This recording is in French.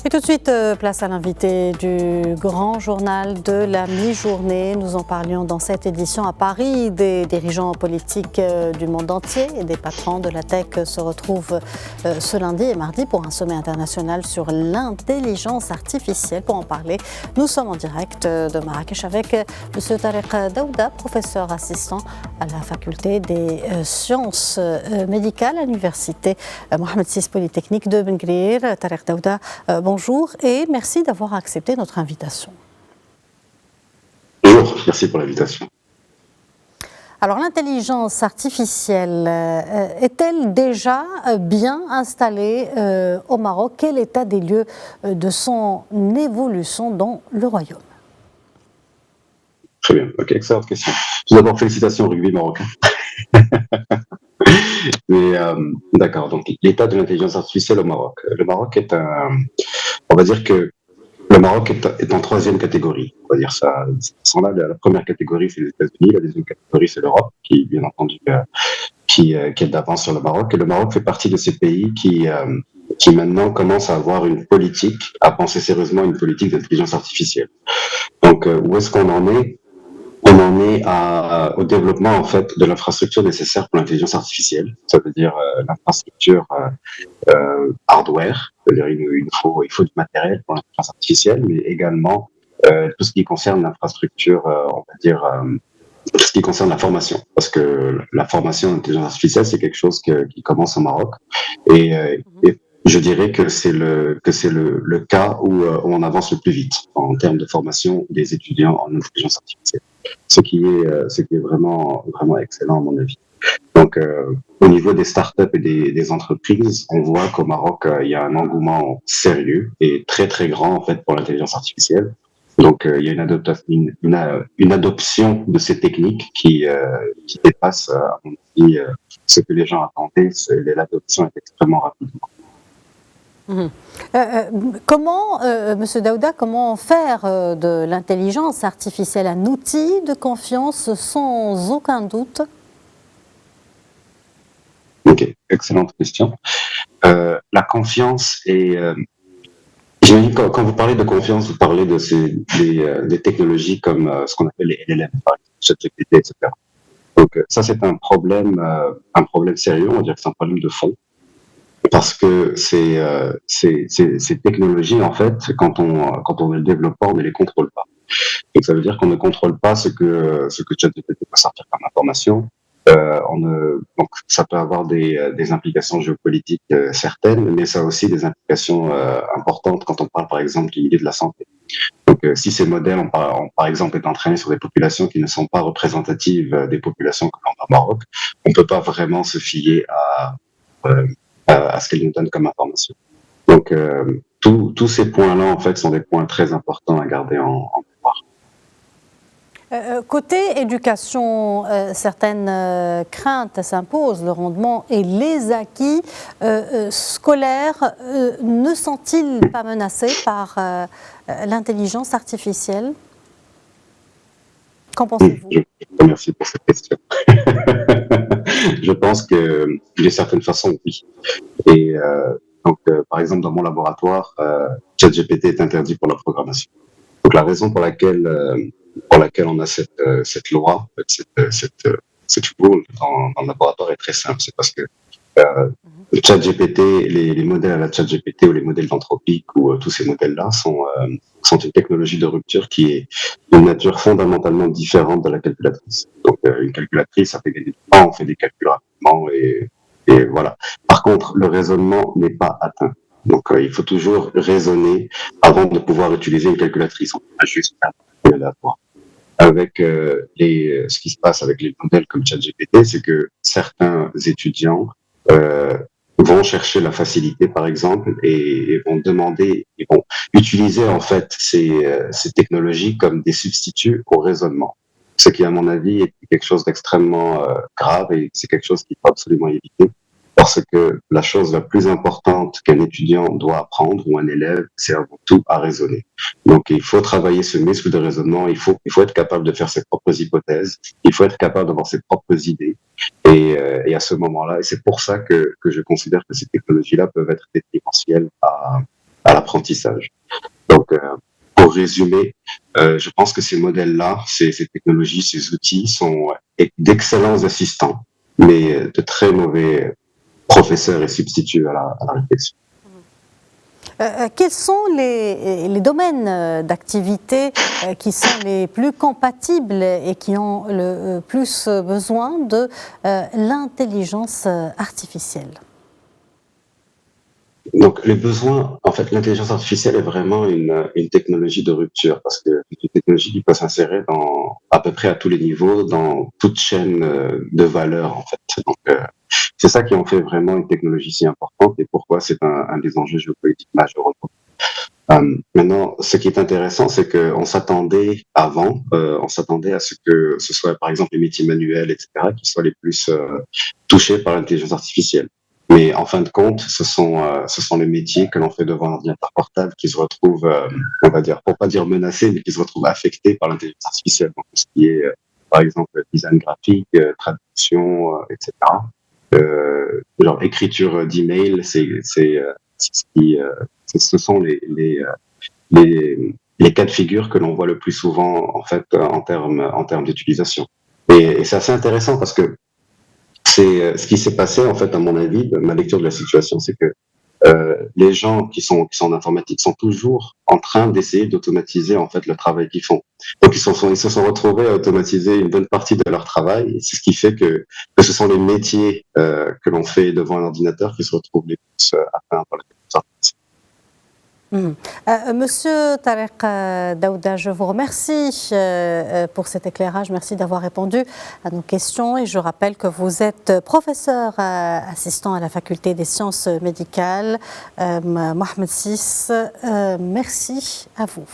Et tout de suite, place à l'invité du grand journal de la mi-journée. Nous en parlions dans cette édition à Paris. Des dirigeants politiques du monde entier et des patrons de la tech se retrouvent ce lundi et mardi pour un sommet international sur l'intelligence artificielle. Pour en parler, nous sommes en direct de Marrakech avec M. Tariq Daouda, professeur assistant à la faculté des sciences médicales à l'université Mohamed VI Polytechnique de Ben Gurir. Tariq Daouda, bonjour et merci d'avoir accepté notre invitation. Bonjour, merci pour l'invitation. Alors l'intelligence artificielle est-elle déjà bien installée au Maroc? Quel est l'état des lieux de son évolution dans le royaume? Très bien, ok, excellente question. Tout d'abord, félicitations au rugby marocain. Mais d'accord, donc l'état de l'intelligence artificielle au Maroc. Le Maroc est on va dire que le Maroc est en troisième catégorie. On va dire ça. La première catégorie, c'est les États-Unis. La deuxième catégorie, c'est l'Europe, qui, bien entendu, qui est d'avance sur le Maroc. Et le Maroc fait partie de ces pays qui maintenant commencent à avoir une politique, à penser sérieusement à une politique d'intelligence artificielle. Donc, où est-ce qu'on en est? On en est au développement en fait de l'infrastructure nécessaire pour l'intelligence artificielle. Ça veut dire l'infrastructure hardware, c'est-à-dire il faut du matériel pour l'intelligence artificielle, mais également tout ce qui concerne l'infrastructure, on va dire tout ce qui concerne la formation, parce que la formation en intelligence artificielle c'est quelque chose qui commence au Maroc et je dirais que c'est le cas où on avance le plus vite en termes de formation des étudiants en intelligence artificielle. Ce qui est vraiment excellent à mon avis. Donc, au niveau des startups et des entreprises, on voit qu'au Maroc, il y a un engouement sérieux et très très grand en fait pour l'intelligence artificielle. Donc, il y a une adoption de ces techniques qui dépasse, à mon avis, ce que les gens attendaient. L'adoption est extrêmement rapide. Comment, Monsieur Daouda, comment faire de l'intelligence artificielle un outil de confiance sans aucun doute? Ok, excellente question. La confiance est... j'imagine quand vous parlez de confiance, vous parlez de des technologies comme ce qu'on appelle les LLM, par exemple, ChatGPT, etc. Donc ça, c'est un problème sérieux, on va dire que c'est un problème de fond. Parce que ces technologies, en fait, quand on est le développeur, on ne les contrôle pas. Donc ça veut dire qu'on ne contrôle pas ce que ChatGPT peut sortir comme information. Donc ça peut avoir des implications géopolitiques certaines, mais ça a aussi des implications importantes quand on parle par exemple du milieu de la santé. Donc si ces modèles ont par exemple été entraînés sur des populations qui ne sont pas représentatives des populations que l'on a au Maroc, on ne peut pas vraiment se fier à ce qu'elles nous donnent comme information. Donc tous ces points-là en fait sont des points très importants à garder en mémoire. Côté éducation, certaines craintes s'imposent, le rendement et les acquis scolaires ne sont-ils pas menacés par l'intelligence artificielle? Qu'en pensez-vous? Je vous remercie pour cette question. Je pense que d'une certaine façon, oui. Et donc, par exemple, dans mon laboratoire, ChatGPT est interdit pour la programmation. Donc, la raison pour laquelle on a cette loi, cette rule dans le laboratoire est très simple. C'est parce que le ChatGPT, les modèles à la ChatGPT ou les modèles d'Anthropic ou tous ces modèles-là sont une technologie de rupture qui est d'une nature fondamentalement différente de la calculatrice. Donc, une calculatrice, ça fait gagner du temps, on fait des calculs rapidement et voilà. Par contre, le raisonnement n'est pas atteint. Donc, il faut toujours raisonner avant de pouvoir utiliser une calculatrice. On peut pas juste faire un calcul aléatoire. Avec ce qui se passe avec les modèles comme ChatGPT, c'est que certains étudiants vont chercher la facilité, par exemple, et vont demander, et vont utiliser en fait ces technologies comme des substituts au raisonnement. Ce qui, à mon avis, est quelque chose d'extrêmement grave et c'est quelque chose qu'il faut absolument éviter. Parce que la chose la plus importante qu'un étudiant doit apprendre ou un élève, c'est avant tout à raisonner. Donc, il faut travailler ce muscle de raisonnement. Il faut être capable de faire ses propres hypothèses. Il faut être capable d'avoir ses propres idées. Et à ce moment-là, et c'est pour ça que je considère que ces technologies-là peuvent être détrimensielles à à l'apprentissage. Donc, pour résumer, je pense que ces modèles-là, ces technologies, ces outils sont d'excellents assistants, mais de très mauvais professeurs et substituts à la réflexion. Quels sont les domaines d'activité qui sont les plus compatibles et qui ont le plus besoin de l'intelligence artificielle? Donc, les besoins, en fait, l'intelligence artificielle est vraiment une technologie de rupture parce que c'est une technologie qui peut s'insérer dans à peu près à tous les niveaux, dans toute chaîne de valeur, en fait. Donc, c'est ça qui en fait vraiment une technologie si importante et pourquoi c'est un des enjeux géopolitiques majeurs. Maintenant, ce qui est intéressant, c'est qu'on s'attendait avant, on s'attendait à ce que ce soit, par exemple, les métiers manuels, etc., qui soient les plus touchés par l'intelligence artificielle. Mais en fin de compte, ce sont les métiers que l'on fait devant un ordinateur portable qui se retrouvent, on va dire, pour pas dire menacés, mais qui se retrouvent affectés par l'intelligence artificielle. Donc, tout ce qui est, par exemple, design graphique, traduction, etc. Genre écriture d'email, ce qui, ce sont les cas de figure que l'on voit le plus souvent en fait en termes d'utilisation. Et c'est assez intéressant parce que c'est ce qui s'est passé en fait à mon avis, ma lecture de la situation, c'est que les gens qui sont en informatique sont toujours en train d'essayer d'automatiser en fait le travail qu'ils font. Donc ils se sont retrouvés à automatiser une bonne partie de leur travail. Et c'est ce qui fait que ce sont les métiers que l'on fait devant un ordinateur qui se retrouvent les plus atteints par l'intelligence artificielle. Monsieur Tarek Daouda, je vous remercie pour cet éclairage. Merci d'avoir répondu à nos questions. Et je rappelle que vous êtes professeur assistant à la faculté des sciences médicales. Mohamed VI, merci à vous.